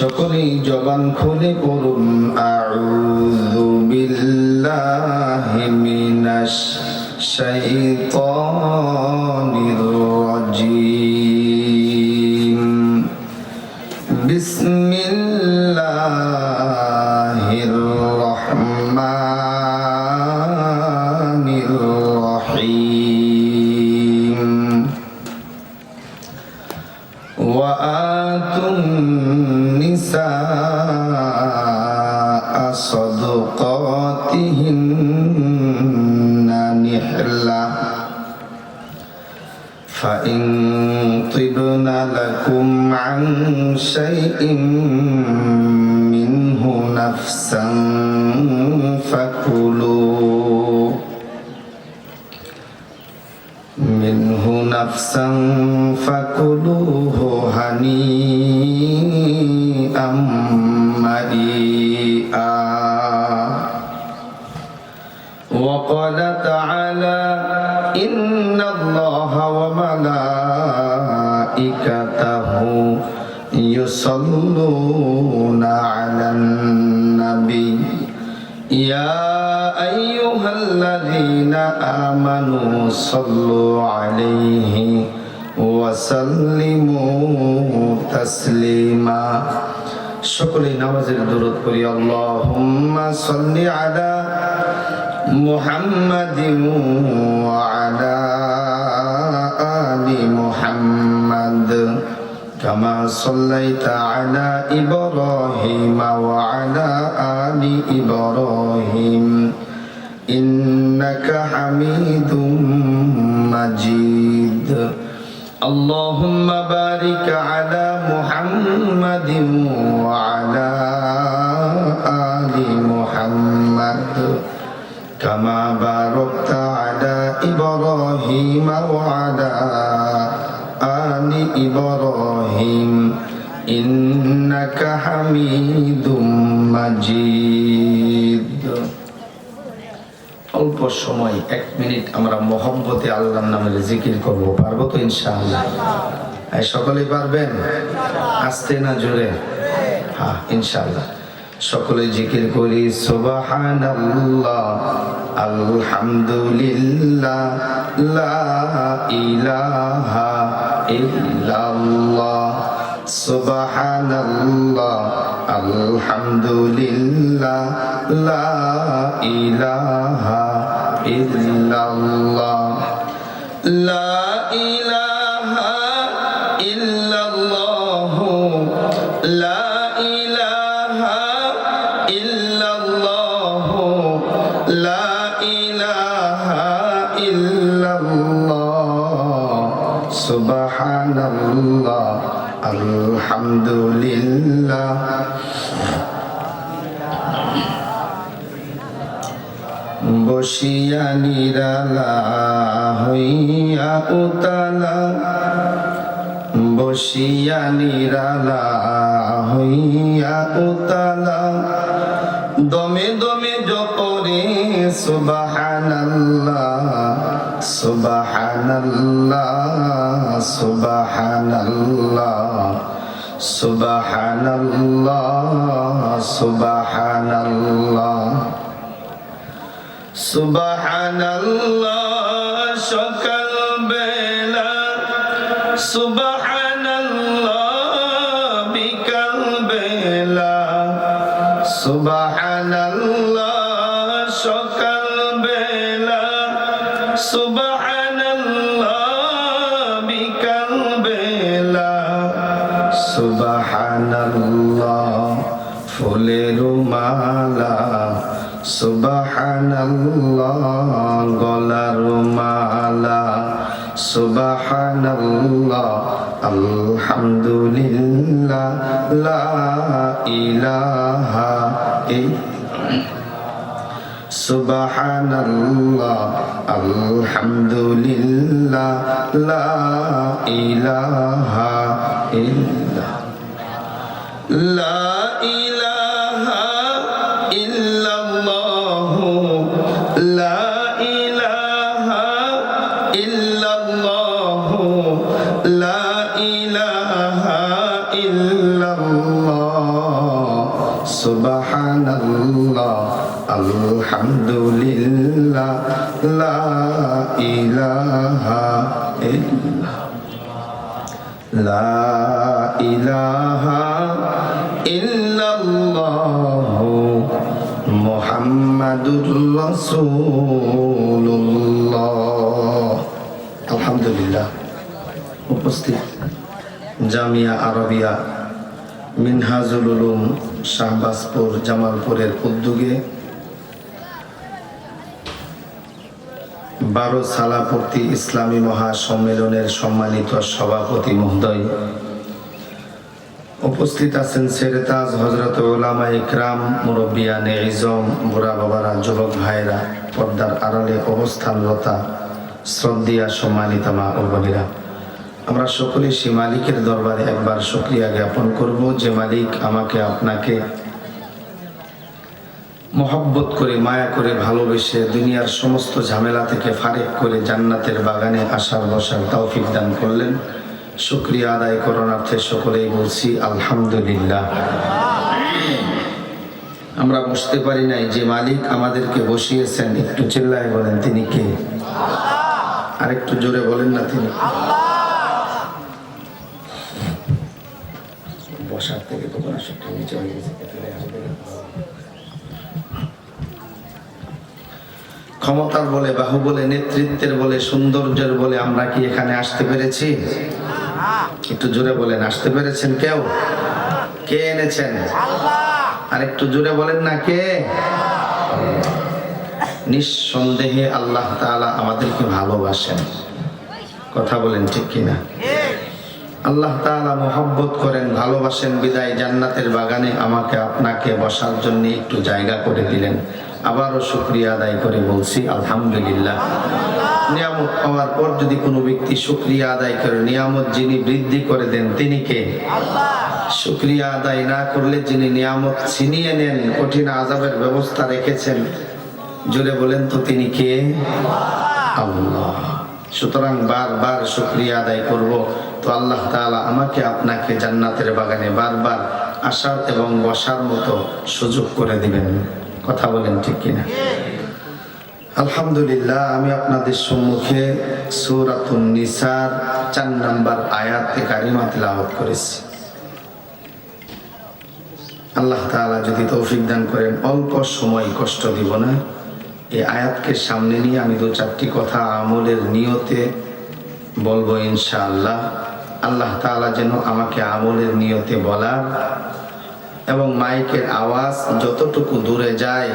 সকলেই জবান খুলে পড়ুন আউযু বিল্লাহি মিনাশ শাইতানির রাজিম। বিসমিল্লাহির রহমানির রহিম। ওয়া আতুন নিসা সাদকাতিহিন্না নিহলা ফাইন তিবনা লাকুম আন শাইইন মিনহু নাফসান ফাকুলুহু হানিআম মারিআ। وقال تعالى إن الله وملائكته يصلون على النبي يا أيها الذين آمنوا صلوا عليه وسلموا تسليما। সকলে নামাজের দরুদ পড়ি। আল্লাহুম্মা সাল্লি আলা মুহাম্মাদিন ওয়া আলা আলি মুহাম্মাদ কামা সাল্লাইতা আলা ইব্রাহিম ওয়া আলা আলি ইব্রাহিম ইন্নাকা হামিদুম মাজিদ। اللهم بارك على محمد وعلى آل محمد كما باركت على إبراهيم وعلى آل إبراهيم إنك حميد مجيد। অল্প সময় 1 মিনিট আমরা মোহাম্মতে আল্লাহর নামের জিকির করব, পারবো তো ইনশাআল্লাহ? সকলেই পারবেন? আস্তে না জোরে? হ্যাঁ ইনশাআল্লাহ। সকলে জিকির করি সুবহানাল্লাহ আলহামদুলিল্লাহ লা ইলাহা ইল্লাল্লাহ সুবহানাল্লাহ আলহামদুলিল্লাহ লা ইলাহা ইল্লাল্লাহ লা ইলাহা ইল্লাল্লাহ লা ইলাহা ইল্লাল্লাহ লা ইলাহা ইল্লাল্লাহ সুবহানাল্লাহ আলহামদুলিল্লাহ। বসিয়া নিরালা হইয়া উতালা, বসিয়া নিরালা হইয়া উতালা, দমে দমে জপরে সুবহানাল্লাহ সুবহানাল্লাহ সুবহানাল্লাহ সুবহানাল্লাহ সুবহানাল্লাহ সুবহানাল্লাহ। সকাল বেলা সুবহানাল্লাহ, বিকাল বেলা সুবহানাল্লাহ, সকাল বেলা সুবহানাল্লাহ, বিকাল বেলা সুবহানাল্লাহ। ফুলের মালা সুবহানাল্লাহ, গলার মালা সুবহানাল্লাহ আলহামদুলিল্লাহ লা ইলাহা সুবহানাল্লাহ আলহামদুলিল্লাহ লা ইলাহা লা ইলাহা ইল্লাল্লাহ লা ইলাহা ইল্লাল্লাহ লা ইলাহা ইল্লাল্লাহ সুবহানাল্লাহ আলহামদুলিল্লাহ লা ইলাহা লা ইলাহা ইল্লাল্লাহু মুহাম্মাদুর রাসূলুল্লাহ। আলহামদুলিল্লাহ। উপস্থিত জামিয়া আরবিয়া মিনহাজুল উলুম শাহবাজপুর জামালপুরের উদ্যোগে 12 সালাপূর্তি ইসলামী মহাসম্মেলনের সম্মানিত সভাপতি মহোদয়, উপস্থিত আছেন সেরেতাজ হযরত উলামা ইকরাম, মুরব্বিয়ানে ইজম, বুড়া বাবারা, যুবক ভাইরা, পর্দার আড়ালে অবস্থানরতা শ্রদ্ধেয়া সম্মানিত মা ও বোনেরা, আমরা সকলে সে মালিকের দরবারে একবার শুকরিয়া জ্ঞাপন করব যে মালিক আমাকে আপনাকে মহব্বত করে মায়া করে ভালোবেসে দুনিয়ার সমস্ত ঝামেলা থেকে ফারেক করে জান্নাতের বাগানে আসার বসার তৌফিক দান করলেন। শুকরিয়া আদায় করণার্থে সকলেই বলছি আলহামদুলিল্লাহ। আমরা বসতে পারি নাই, যে মালিক আমাদেরকে বসিয়েছেন, একটু চিল্লায় বলেন তিনি কে? আর একটু জোরে বলেন না তিনি। বসার থেকে তো নিচে হয়ে গেছে। ক্ষমতার বলে, বাহু বলে, নেতৃত্বের বলে, সৌন্দর্যের বলে আমরা কি এখানে আসতে পেরেছি? একটু জোরে বলেন, আসতে পেরেছেন? কেউ? কে এনেছেন? আর একটু জোরে বলেন না কে? নিঃসন্দেহে আল্লাহ তাআলা আমাদেরকে ভালোবাসেন। কথা বলেন ঠিক কিনা? আল্লাহ তাআলা মহব্বত করেন, ভালোবাসেন বিদায় জান্নাতের বাগানে আমাকে আপনাকে বসার জন্য একটু জায়গা করে দিলেন। আবারও শুকরিয়া আদায় করে বলছি আলহামদুলিল্লাহ। নিয়ামত পাওয়ার পর যদি কোনো ব্যক্তি শুকরিয়া আদায় করে, নিয়ামত যিনি বৃদ্ধি করে দেন তিনি কে? শুকরিয়া আদায় না করলে যিনি নিয়ামত ছিনিয়ে নেন, কঠিন আযাবের ব্যবস্থা রেখেছেন, জোরে বলেন তো তিনি কে? আল্লাহ। সুতরাং বারবার শুকরিয়া আদায় করব, তো আল্লাহ তাআলা আমাকে আপনাকে জান্নাতের বাগানে বারবার আসার এবং বসার মতো সুযোগ করে দিবেন। কথা বলেন ঠিক কিনা? আলহামদুলিল্লাহ। আমি আপনাদের সম্মুখে সূরাতুন নিসার 4 নম্বর আয়াতে কারিমা তিলাওয়াত করেছি। আল্লাহ তাআলা যদি তৌফিক দান করেন, অল্প সময় কষ্ট দিব না। এই আয়াতকে সামনে নিয়ে আমি 2-4টি কথা আমলের নিয়তে বলবো ইনশাআল্লাহ। আল্লাহ তাআলা যেন আমাকে আমলের নিয়তে বলার এবং মাইকের আওয়াজ যতটুকু দূরে যায়,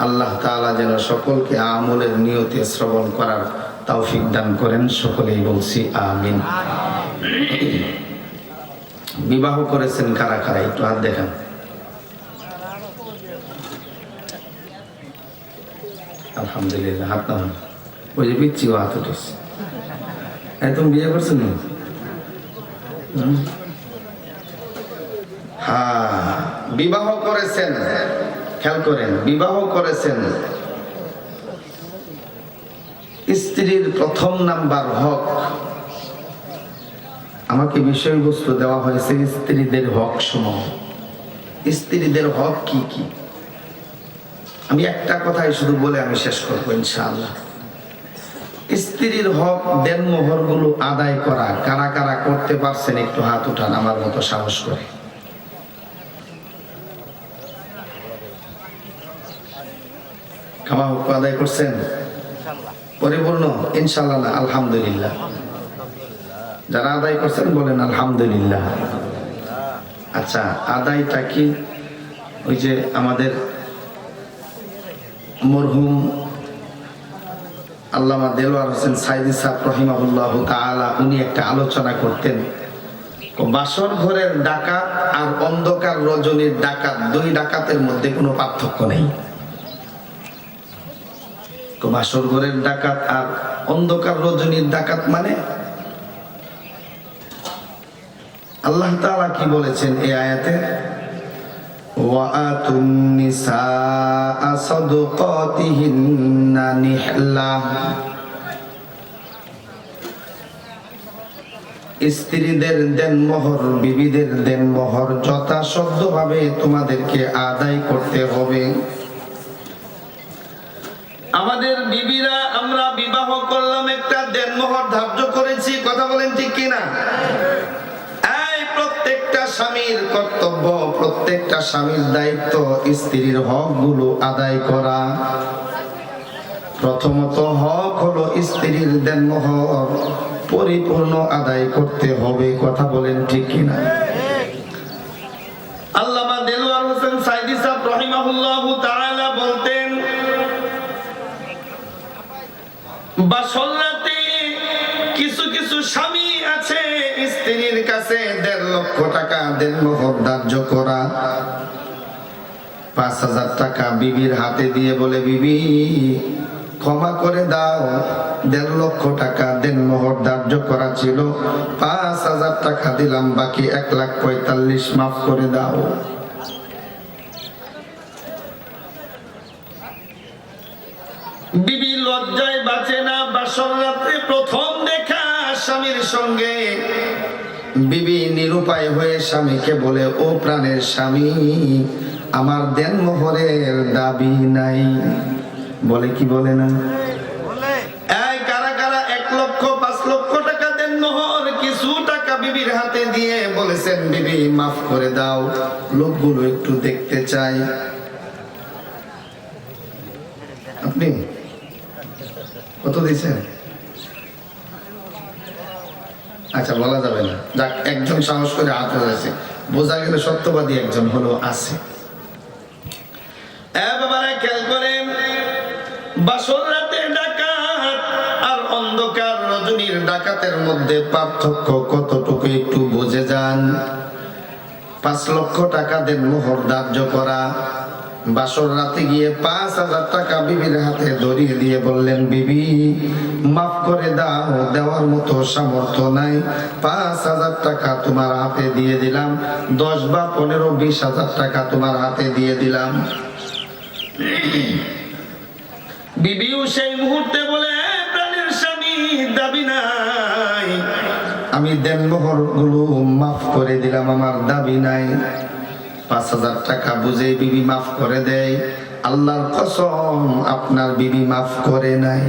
আল্লাহ তাআলা যেন সকলকে আমলের নিয়তে শ্রবণ করার তৌফিক দান করেন। সকলেই বলছি আমিন। বিবাহ করেছেন কারা কারা? একটু হাত দেখান। আলহামদুলিল্লাহ। হাত নামান। ওই যে পিচ্ছি ও হাত উঠেছে। তুমি বিয়ে করছো না? হ্যাঁ, বিবাহ করেছেন। খেয়াল করেন, বিবাহ করেছেন। স্ত্রীর প্রথম নাম্বার হক, আমাকে বিষয়বস্তু দেওয়া হয়েছে স্ত্রীদের হক সমূহ। স্ত্রীদের হক কি কি? আমি একটা কথাই শুধু বলে আমি শেষ করবো ইনশাআল্লাহ। স্ত্রীর হক দেনমোহর গুলো আদায় করা কারা কারা করতে পারছেন একটু হাত উঠান আমার মতো সাহস করে। খাওয়া হক আদায় করছেন পরিপূর্ণ? ইনশাআল্লাহ না আলহামদুলিল্লাহ। যারা আদায় করছেন বলেন আলহামদুলিল্লাহ। আচ্ছা, আদায়টা কি? ওই যে আমাদের মরহুম আল্লামা দেলোয়ার হোসেন সাইদি সাহেব রহিমাহুল্লাহ তাআলা, উনি একটা আলোচনা করতেন, বাসর ঘরের ডাকাত আর অন্ধকার রজনীর ডাকাত, দুই ডাকাতের মধ্যে কোনো পার্থক্য নেই। বাসর ঘরের ডাকাত আর অন্ধকার রজনীর ডাকাত মানে আল্লাহ তাআলা কি বলেছেন এই আয়াতে? وَآتُوا النِّسَاءَ صَدُقَاتِهِنَّ نِحْلَةً। স্ত্রীদের দেন মোহর, বিবিদের দেন মোহর যথাসাধ্যভাবে তোমাদেরকে আদায় করতে হবে। আমাদের বিবিরা, আমরা বিবাহ করলাম, একটা দেনমোহর ধার্য করেছি, কথা বলেন ঠিক কিনা? এই প্রত্যেকটা স্বামীর কর্তব্য, প্রত্যেকটা স্বামীর দায়িত্ব স্ত্রীর হক গুলো আদায় করা। প্রথমত হক হলো স্ত্রীর দেনমোহর পরিপূর্ণ আদায় করতে হবে, কথা বলেন ঠিক কিনা? আল্লামা দেলোয়ার হোসেন সাইদি সাহেব রাহিমাহুল্লাহু তাআলা বলতেন, বাসর রাতে কিছু কিছু স্বামী আছে স্ত্রীর কাছে 1.5 লক্ষ টাকা দেনমোহর ধার্য করা। 5,000 টাকা বিবির হাতে দিয়ে বলে, বিবি ক্ষমা করে দাও, 1.5 লক্ষ টাকা দেনমোহর ধার্য করা ছিল, 5,000 টাকা দিলাম, বাকি 1,45,000 মাফ করে দাও। বিবি লজ্জায় বাঁচে না। বাসর রাতে প্রথম দেখা স্বামীর সঙ্গে বিবি নিরুপায় হয়ে স্বামীকে বলে, ও প্রাণের স্বামী, আমার দেনমোহরের দাবি নাই। বলে কি বলে না? এই কারা কারা 1 লক্ষ 5 লক্ষ টাকা দেনমোহর কিছু টাকা বিবির হাতে দিয়ে বলেছেন, বিবি মাফ করে দাও, লোকগুলো একটু দেখতে চাই। আপনি কত দিয়েছেন? আচ্ছা, বলা যাবে না। যাক, একজন সাহস করে হাত হয়েছে, বোঝা গেল সত্যবাদী একজন হলো আছে। বাবারা খেয়াল করেন, বাসর রাতে ডাকাত আর অন্ধকার রজনীর ডাকাতের মধ্যে পার্থক্য কতটুকু একটু বুঝে যান। 5 লক্ষ টাকা দেনমোহর ধার্য করা, বাসর রাতে গিয়ে 5,000 টাকা বিবির হাতে ধরিয়ে দিয়ে বললেন, বিবি মাফ করে দাও, দেওয়ার মতো সামর্থ্য নাই, 5,000 টাকা তোমার হাতে দিয়ে দিলাম, 10 বা 15, 20,000 টাকা তোমার হাতে দিয়ে দিলাম। বিবিও সেই মুহূর্তে বলে, প্রাণের স্বামী, দাবি নাই, আমি দেনমোহর গুলো মাফ করে দিলাম, আমার দাবি নাই। 5,000 টাকা বুঝে বিবি মাফ করে দেয়। আল্লাহর কসম, আপনার বিবি মাফ করে নাই।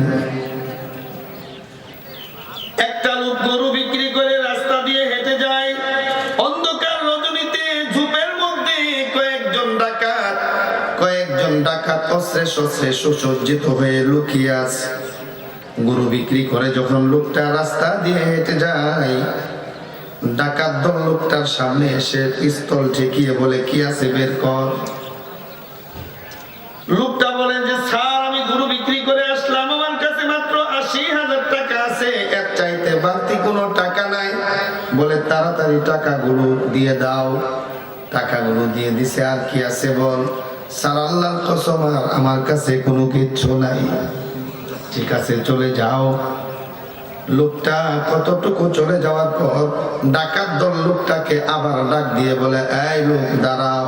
একটা লোক গরু বিক্রি করে রাস্তা দিয়ে হেঁটে যায়, অন্ধকার রজনীতে ঝোপের মধ্যে কয়েকজন ডাকাত অস্ত্রে শস্ত্রে সুসজ্জিত হয়ে লুকিয়ে আছে। গরু বিক্রি করে যখন লোকটা রাস্তা দিয়ে হেঁটে যায়, ডাকাত দল লোকটার সামনে এসে পিস্তল ঠেকিয়ে বলে, কি আছে বের কর। লোকটা বলে যে, স্যার, আমি গরু বিক্রি করে আসলাম, আমার কাছে মাত্র 80,000 টাকা আছে, এর চাইতে বাড়তি কোনো টাকা নাই। বলে, তাড়াতাড়ি টাকাগুলো দিয়ে দাও। টাকাগুলো দিয়ে দিছে। আর কি আছে বল। স্যার, আল্লাহর কসম, আমার কাছে কোনো কিচ্ছু নাই। ঠিক আছে, চলে যাও। লোকটা কতটুকু চলে যাওয়ার পর ডাকাত দল লোকটাকে আবার ডাক দিয়ে বলে, এই লোক দাঁড়াও।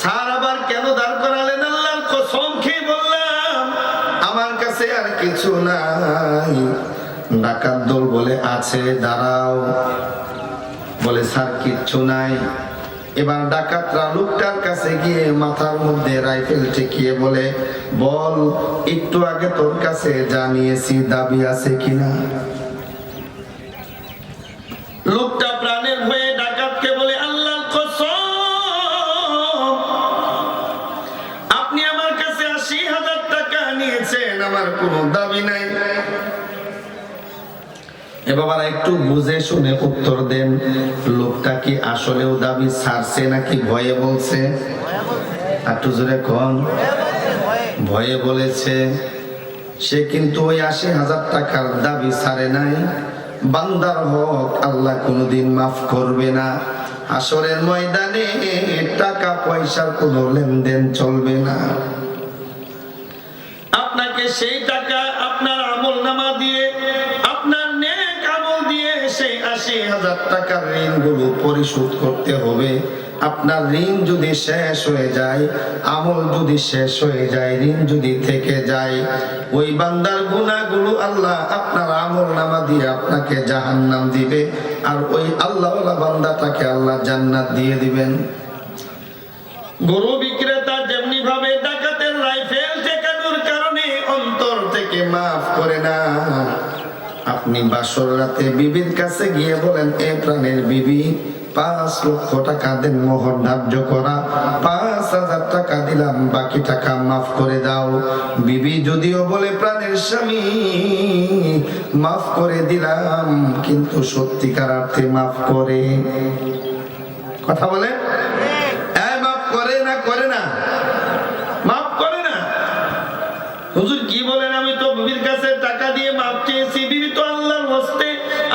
স্যার, আবার কেন দাঁড় করালেন? আল্লাহর কসম খেয়ে বললাম, আমার কাছে আর কিছু নাই। ডাকাত দল বলে, আছে, দাঁড়াও। বলে, স্যার, কিচ্ছু নাই। এবার ডাকাতরা লোকটার কাছে গিয়ে মাথার মধ্যে রাইফেল ঠেকিয়ে বলে, বল, একটু আগে তোর কাছে জানিয়েছি, দাবি আছে কিনা? লোকটা প্রাণের ভয়ে ডাকাতকে বলে, আল্লাহর কসম, আপনি আমার কাছে 80,000 টাকা নিয়েছেন, আমার কোনো দাবি নাই। এবার একটু বুঝে শুনে উত্তর দেন, লোকটা কি আসলেও দাবি ছাড়ছে নাকি ভয়ে বলছে? একটু জোরে কোন। ভয়ে বলেছে। সে কিন্তু ওই 80,000 টাকার দাবি ছাড়ে নাই। বান্দার হক আল্লাহ কোনোদিন মাফ করবে না। হাসরের ময়দানে টাকা পয়সার কোনো লেনদেন চলবে না। আপনাকে সেই টাকা আপনার আমলনামা দিয়ে, আপনার নেক আমল দিয়ে সেই ৮০,০০০ টাকার ঋণগুলো পরিশোধ করতে হবে। আপনার ঋণ যদি শেষ হয়ে যায়, আমল যদি শেষ হয়ে যায়, ঋণ যদি থেকে যায়, ওই বান্দার গুনাহগুলো আল্লাহ আপনার আমল নামা দিয়ে আপনাকে জাহান্নাম দিবে, আর ওই আল্লাহওয়ালা বান্দাটাকে আল্লাহ জান্নাত দিয়ে দিবেন। গরু বিক্রেতা যেমনি ভাবে ডাকাতের রাইফেল ঠেকানোর কারণে অন্তর থেকে মাফ করে না, আপনি বাসর রাতে বিবির কাছে গিয়ে বলেন, এ প্রাণের বিবি, ৫ লক্ষ টাকা দেন, মোহর ধার্য করা, ৫,০০০ টাকা দিলাম, বাকি টাকা মাফ করে দাও। বিবি যদিও বলে, প্রাণের স্বামী মাফ করে দিলাম, কিন্তু সত্যিকার অর্থে মাফ করে, কথা বলে মাফ করে না, করে না, মাফ করে না। হুজুর কি বলেন, আমি তো বিবির কাছে টাকা দিয়ে মাফ চেয়েছি, বিবি তো আল্লাহর হস্তে,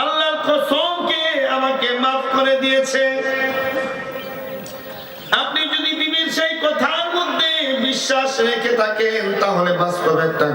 আল্লাহর কসমকে আমাকে মাফ করে দিয়েছে। আপনি যদি বিবির সেই কথার মধ্যে বিশ্বাস রেখে থাকেন, তাহলে বাস্তবে একটা